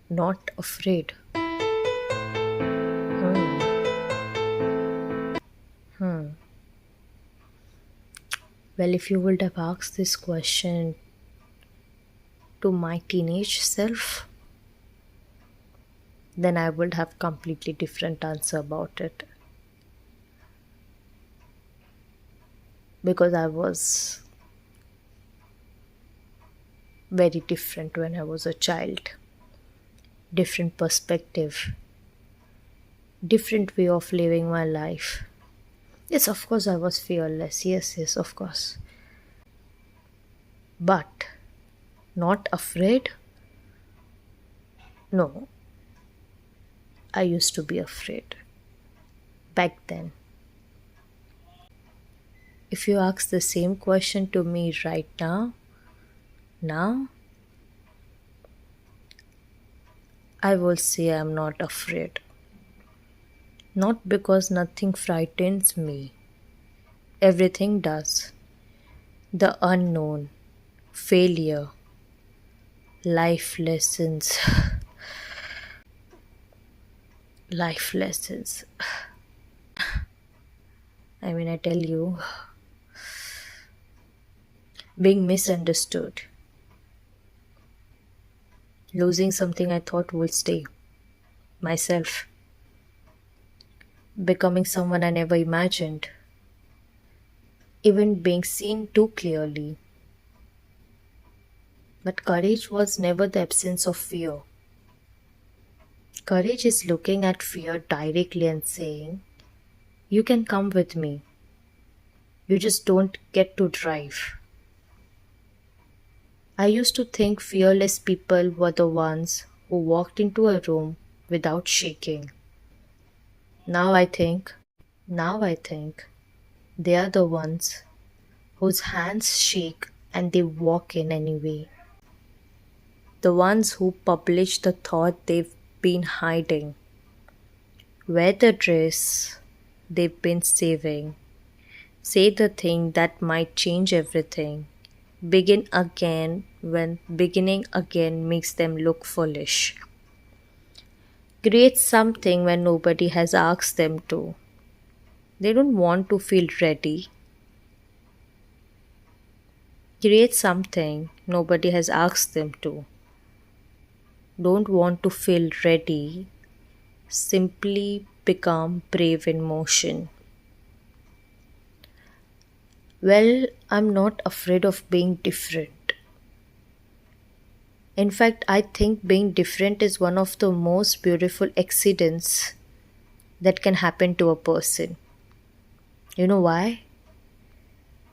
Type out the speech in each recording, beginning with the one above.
Not afraid. Hmm. Hmm. Well, if you would have asked this question to my teenage self, then I would have completely different answer about it because I was very different when I was a child. Different perspective, different way of living my life. Yes, of course, I was fearless. Yes, yes, of course. But not afraid? No, I used to be afraid back then. If you ask the same question to me right now, I will say I'm not afraid. Not because nothing frightens me, everything does. The unknown, failure, life lessons, life lessons. I tell you, being misunderstood, losing something I thought would stay, myself, becoming someone I never imagined, even being seen too clearly. But courage was never the absence of fear. Courage is looking at fear directly and saying, you can come with me. You just don't get to drive. I used to think fearless people were the ones who walked into a room without shaking. Now I think, now I think they are the ones whose hands shake and they walk in anyway. The ones who publish the thought they've been hiding, wear the dress they've been saving, say the thing that might change everything, begin again when beginning again makes them look foolish, create something when nobody has asked them to. They don't want to feel ready. Create something nobody has asked them to. Don't want to feel ready. Simply become brave in motion. Well, I'm not afraid of being different. In fact, I think being different is one of the most beautiful accidents that can happen to a person. You know why?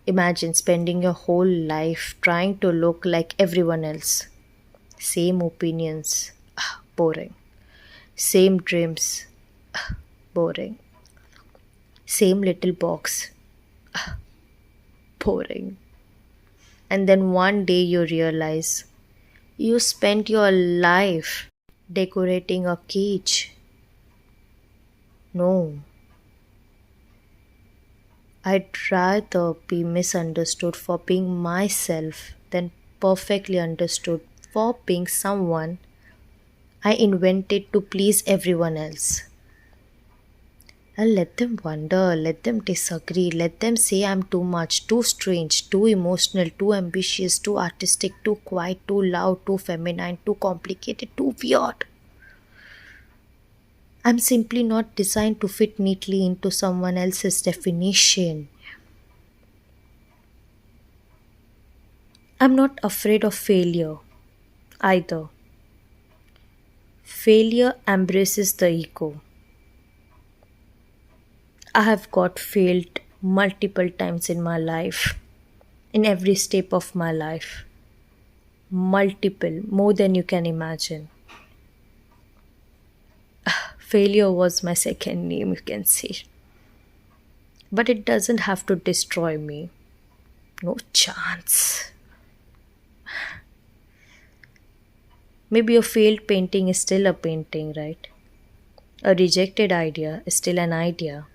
Imagine spending your whole life trying to look like everyone else. Same opinions, boring. Same dreams, boring. Same little box, boring. And then one day you realize you spent your life decorating a cage. No, I'd rather be misunderstood for being myself than perfectly understood for being someone I invented to please everyone else. I'll let them wonder, let them disagree, let them say I'm too much, too strange, too emotional, too ambitious, too artistic, too quiet, too loud, too feminine, too complicated, too weird. I'm simply not designed to fit neatly into someone else's definition. I'm not afraid of failure either. Failure embraces the ego. I have got failed multiple times in my life, in every step of my life. Multiple, more than you can imagine. Failure was my second name, you can say. But it doesn't have to destroy me. No chance. Maybe a failed painting is still a painting, right? A rejected idea is still an idea.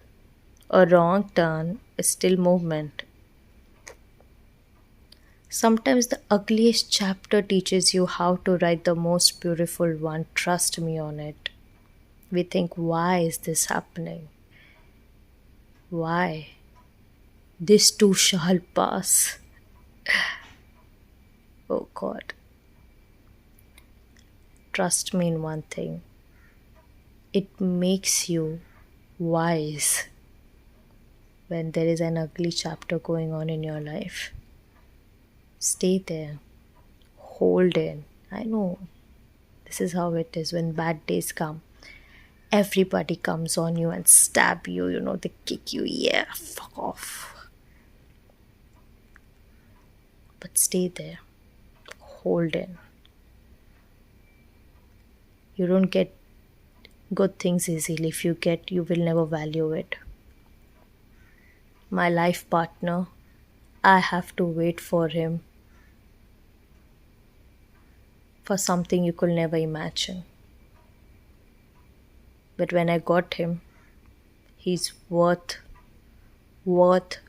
A wrong turn is still movement. Sometimes the ugliest chapter teaches you how to write the most beautiful one. Trust me on it. We think, why is this happening? Why? This too shall pass. Oh God. Trust me in one thing. It makes you wise when there is an ugly chapter going on in your life. Stay there. Hold in. I know this is how it is when bad days come. Everybody comes on you and stab you, they kick you. Yeah, fuck off. But stay there. Hold in. You don't get good things easily. If you get, you will never value it. My life partner, I have to wait for him for something you could never imagine. But when I got him, he's worth, worth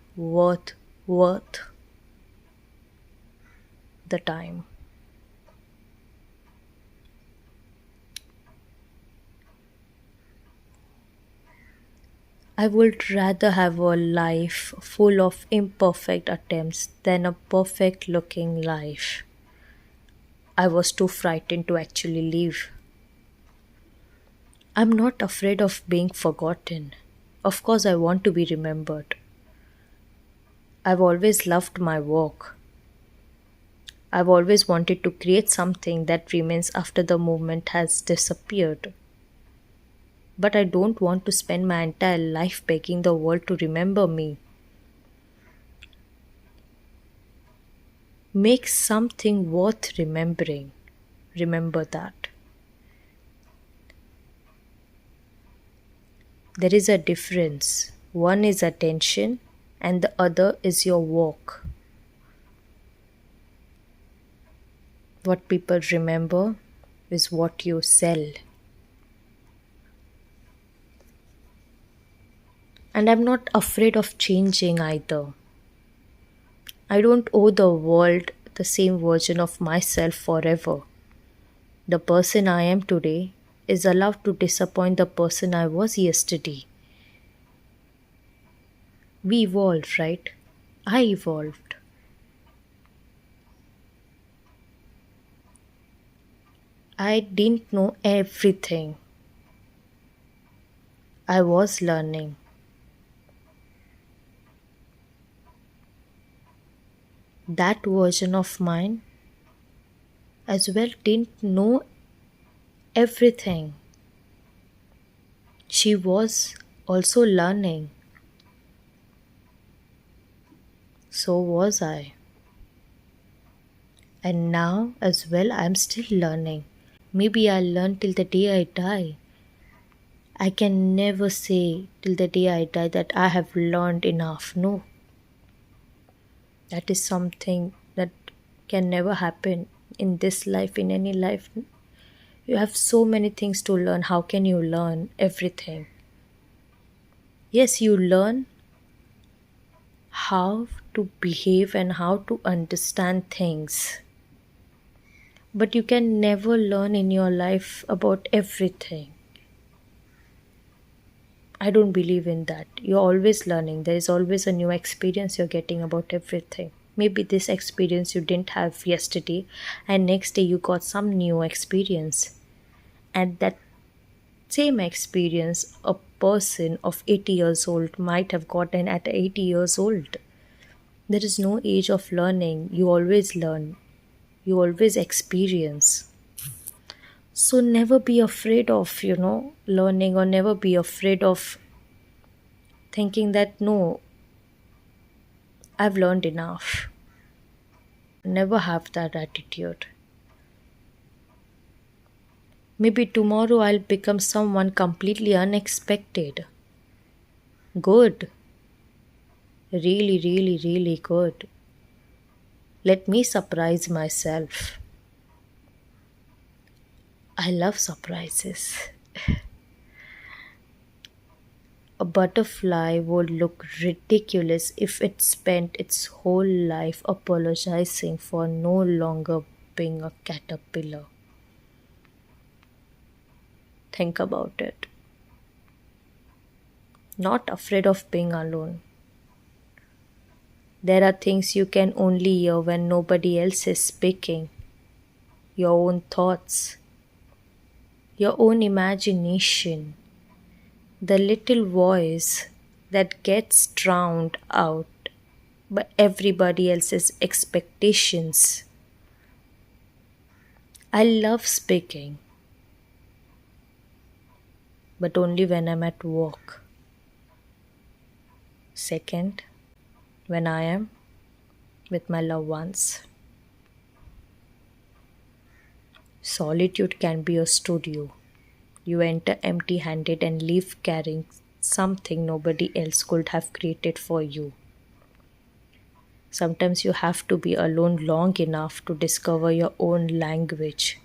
the time. I would rather have a life full of imperfect attempts than a perfect looking life. I was too frightened to actually live. I'm not afraid of being forgotten. Of course, I want to be remembered. I've always loved my work. I've always wanted to create something that remains after the movement has disappeared. But I don't want to spend my entire life begging the world to remember me. Make something worth remembering. Remember that. There is a difference. One is attention and the other is your work. What people remember is what you sell. And I'm not afraid of changing either. I don't owe the world the same version of myself forever. The person I am today is allowed to disappoint the person I was yesterday. We evolve, right? I evolved. I didn't know everything. I was learning. That version of mine as well didn't know everything. She was also learning. So was I. And now as well I'm still learning. Maybe I'll learn till the day I die. I can never say till the day I die that I have learned enough. No. That is something that can never happen in this life, in any life. You have so many things to learn. How can you learn everything? Yes, you learn how to behave and how to understand things. But you can never learn in your life about everything. I don't believe in that. You're always learning. There is always a new experience you're getting about everything. Maybe this experience you didn't have yesterday, and next day you got some new experience. And that same experience a person of 80 years old might have gotten at 80 years old. There is no age of learning. You always learn. You always experience. So never be afraid of, learning, or never be afraid of thinking that no, I've learned enough. Never have that attitude. Maybe tomorrow I'll become someone completely unexpected. Good. Really, really, really good. Let me surprise myself. I love surprises. A A butterfly would look ridiculous if it spent its whole life apologizing for no longer being a caterpillar. Think about it. Not afraid of being alone. There are things you can only hear when nobody else is speaking. Your own thoughts, your own imagination, the little voice that gets drowned out by everybody else's expectations. I love speaking, but only when I'm at work. Second, when I am with my loved ones. Solitude can be a studio. You enter empty handed and leave carrying something nobody else could have created for you. Sometimes you have to be alone long enough to discover your own language.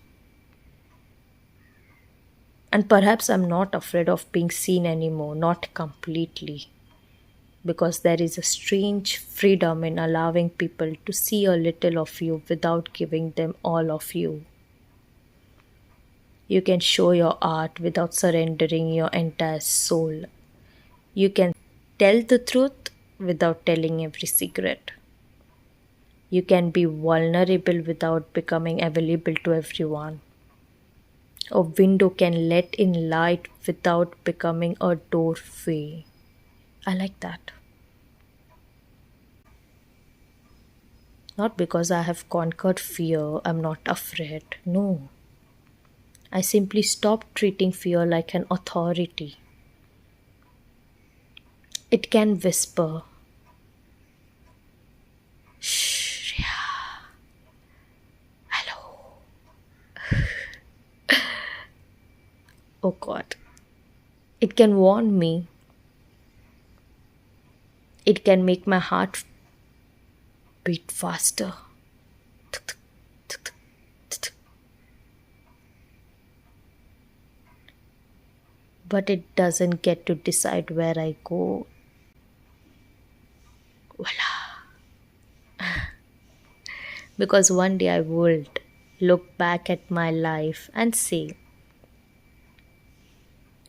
And perhaps I'm not afraid of being seen anymore, not completely. Because there is a strange freedom in allowing people to see a little of you without giving them all of you. You can show your art without surrendering your entire soul. You can tell the truth without telling every secret. You can be vulnerable without becoming available to everyone. A window can let in light without becoming a doorway. I like that. Not because I have conquered fear, I'm not afraid. No. I simply stopped treating fear like an authority. It can whisper, "Shh, Rhea. Hello." Oh God. It can warn me. It can make my heart beat faster. But it doesn't get to decide where I go. Voila. Because one day I would look back at my life and say,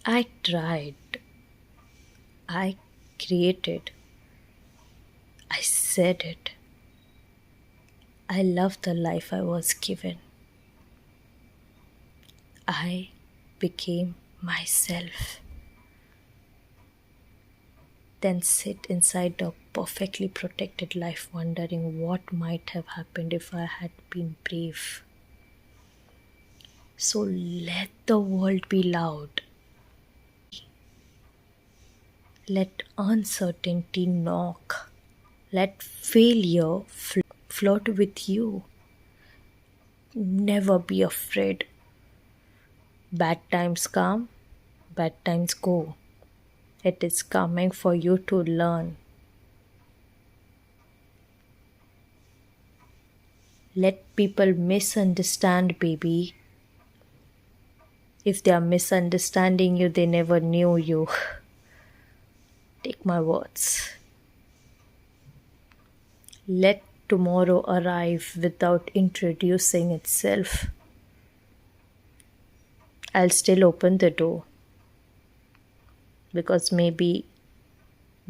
I tried, I created, I said it. I loved the life I was given. I became myself. Then sit inside a perfectly protected life wondering what might have happened if I had been brave. So let the world be loud. Let uncertainty knock. Let failure flirt with you. Never be afraid. Bad times come, bad times go. It is coming for you to learn. Let people misunderstand, baby. If they are misunderstanding you, they never knew you. Take my words. Let tomorrow arrive without introducing itself. I'll still open the door. Because maybe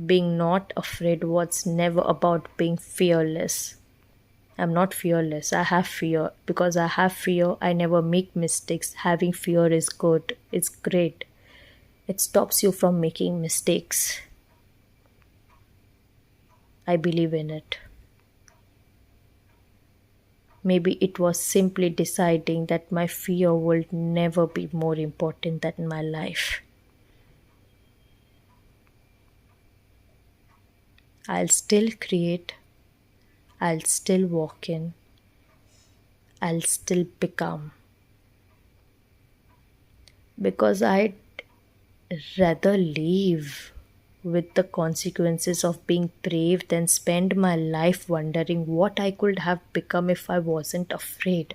being not afraid was never about being fearless. I'm not fearless. I have fear. Because I have fear, I never make mistakes. Having fear is good. It's great. It stops you from making mistakes. I believe in it. Maybe it was simply deciding that my fear will never be more important than my life. I'll still create. I'll still walk in. I'll still become. Because I'd rather live with the consequences of being brave than spend my life wondering what I could have become if I wasn't afraid.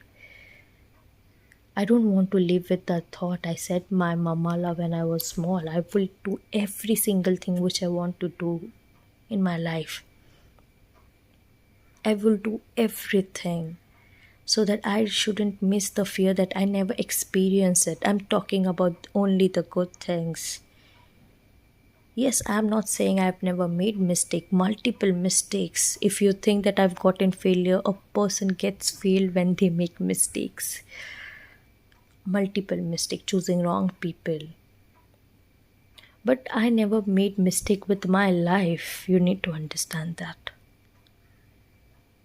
I don't want to live with that thought. I said my mamala when I was small. I will do every single thing which I want to do in my life. I will do everything so that I shouldn't miss the fear that I never experience it. I'm talking about only the good things. Yes, I'm not saying I've never made mistake, multiple mistakes. If you think that I've gotten failure, a person gets failed when they make mistakes. Multiple mistake, choosing wrong people. But I never made mistake with my life. You need to understand that.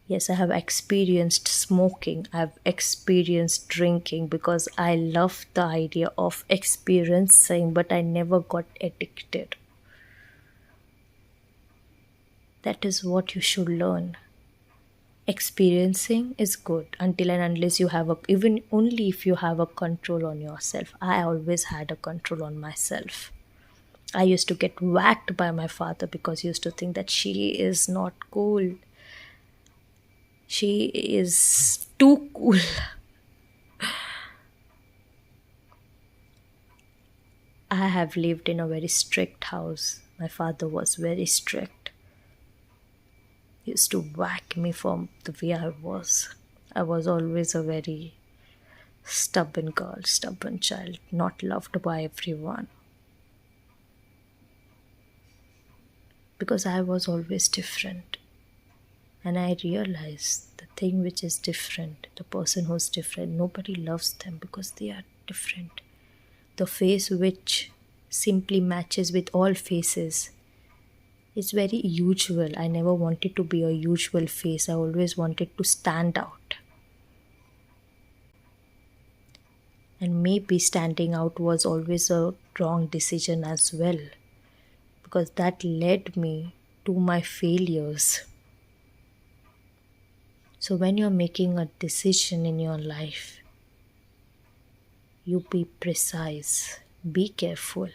Yes, I have experienced smoking. I've experienced drinking because I love the idea of experiencing, but I never got addicted. That is what you should learn. Experiencing is good until and unless you have a, even only if you have a control on yourself. I always had a control on myself. I used to get whacked by my father because he used to think that she is not cool. She is too cool. I have lived in a very strict house. My father was very strict. He used to whack me for the way I was. I was always a very stubborn girl, stubborn child, not loved by everyone. Because I was always different. And I realized the thing which is different, the person who's different, nobody loves them because they are different. The face which simply matches with all faces is very usual. I never wanted to be a usual face. I always wanted to stand out. And maybe standing out was always a wrong decision as well, because that led me to my failures. So when you're making a decision in your life, you be precise, be careful.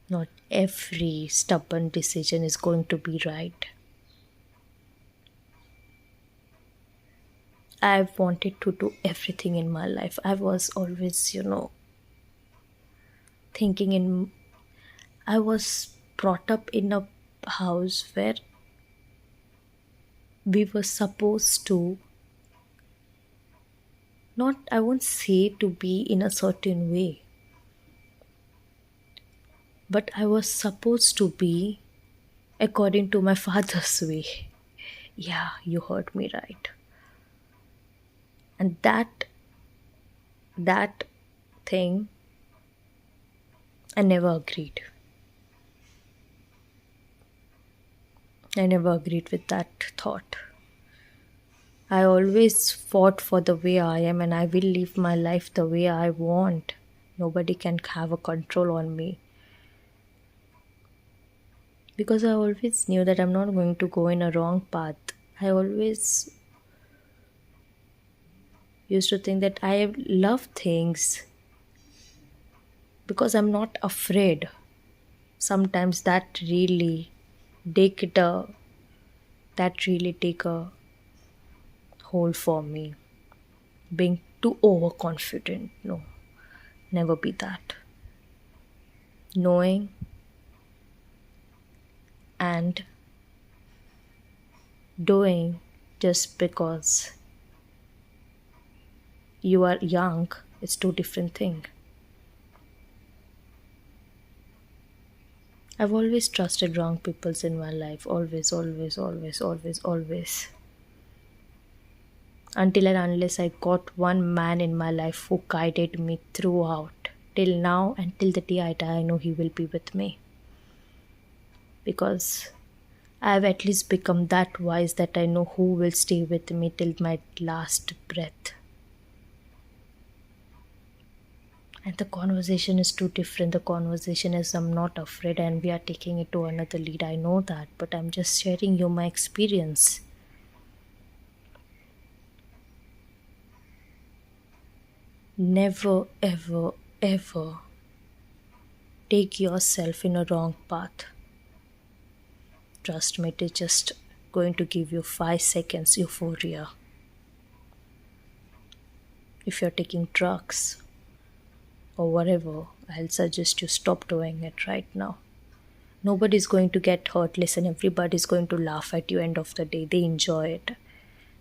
Not every stubborn decision is going to be right. I've wanted to do everything in my life. I was always, thinking in. I was brought up in a house where we were supposed to, not, I won't say to be in a certain way, but I was supposed to be according to my father's way. Yeah, you heard me right. And that thing, I never agreed. I never agreed with that thought. I always fought for the way I am, and I will live my life the way I want. Nobody can have a control on me. Because I always knew that I'm not going to go in a wrong path. I always used to think that I love things because I'm not afraid. Sometimes take the that really take a hold for me. Being too overconfident, no, never be that. Knowing and doing just because you are young is two different things. I've always trusted wrong peoples in my life. Always, always, always, always, always. Until and unless I got one man in my life who guided me throughout. Till now and till the day I die, I know he will be with me. Because I've at least become that wise that I know who will stay with me till my last breath. And the conversation is too different. The conversation is I'm not afraid and we are taking it to another lead. I know that, but I'm just sharing you my experience. Never, ever, ever take yourself in a wrong path. Trust me, it is just going to give you 5 seconds euphoria. If you're taking drugs or whatever, I'll suggest you stop doing it right now. Nobody's going to get hurt. Listen, everybody's going to laugh at you end of the day. They enjoy it.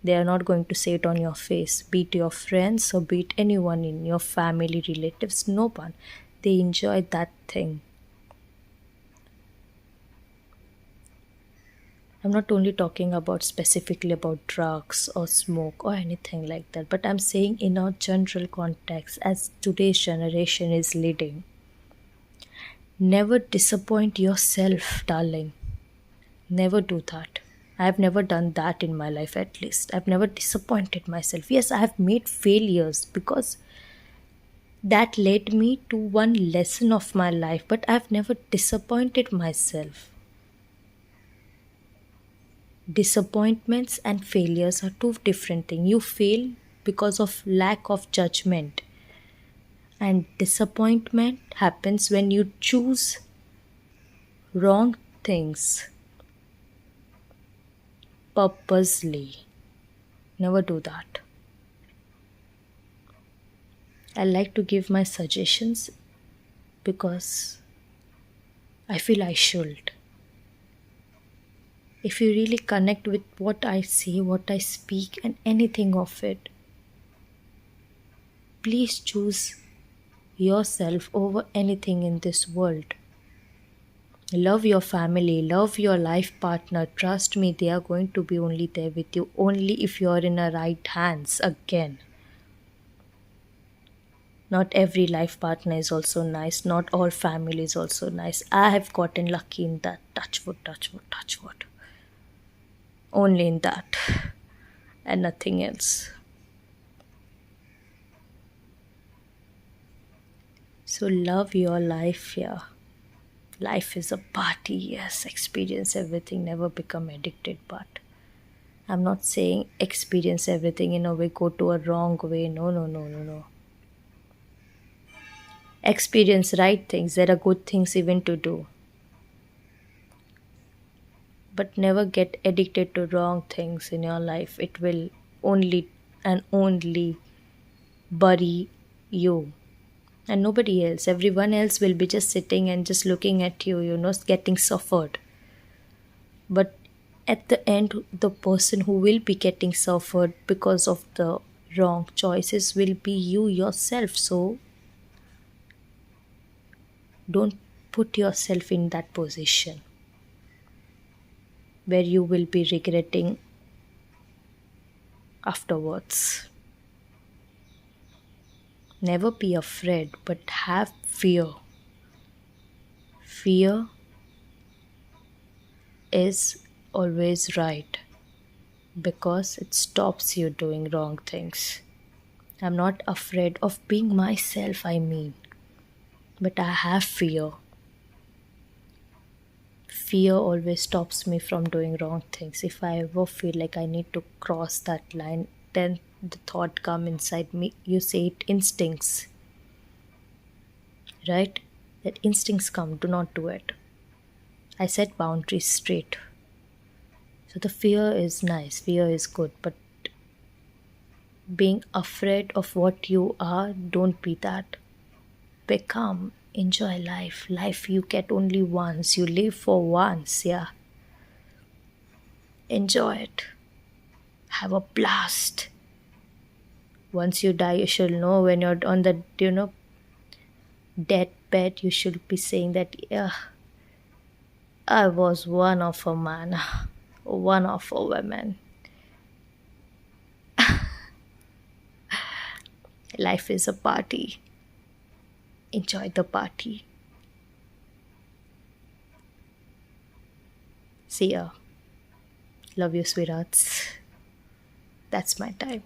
They are not going to say it on your face, be it your friends or be it anyone in your family, relatives, no one. They enjoy that thing. I'm not only talking about specifically about drugs or smoke or anything like that, but I'm saying in a general context, as today's generation is leading. Never disappoint yourself, darling. Never do that. I've never done that in my life, at least. I've never disappointed myself. Yes, I have made failures because that led me to one lesson of my life, but I've never disappointed myself. Disappointments and failures are two different things. You fail because of lack of judgment, and disappointment happens when you choose wrong things purposely. Never do that. I like to give my suggestions because I feel I should. If you really connect with what I say, what I speak, and anything of it, please choose yourself over anything in this world. Love your family, love your life partner. Trust me, they are going to be only there with you, only if you are in the right hands again. Not every life partner is also nice, not all family is also nice. I have gotten lucky in that. Touch wood, touch wood, touch wood. Only in that and nothing else. So love your life, yeah. Life is a party, yes. Experience everything, never become addicted, but I'm not saying experience everything in a way, go to a wrong way. No, no, no, no, no. Experience right things. There are good things even to do. But never get addicted to wrong things in your life. It will only and only bury you and nobody else. Everyone else will be just sitting and just looking at you, getting suffered. But at the end, the person who will be getting suffered because of the wrong choices will be you yourself. So don't put yourself in that position where you will be regretting afterwards. Never be afraid, but have fear. Fear is always right because it stops you doing wrong things. I'm not afraid of being myself, but I have fear. Fear always stops me from doing wrong things. If I ever feel like I need to cross that line, then the thought come inside me. You say it instincts, right? That instincts come, do not do it. I set boundaries straight. So the fear is nice, fear is good, but being afraid of what you are, don't be that. Become, enjoy life. Life you get only once, you live for once, yeah. Enjoy it. Have a blast. Once you die, you should know when you're on the, deathbed, you should be saying that, yeah, I was one of a man, one of a woman. Life is a party. Enjoy the party. See ya. Love you, sweethearts. That's my time.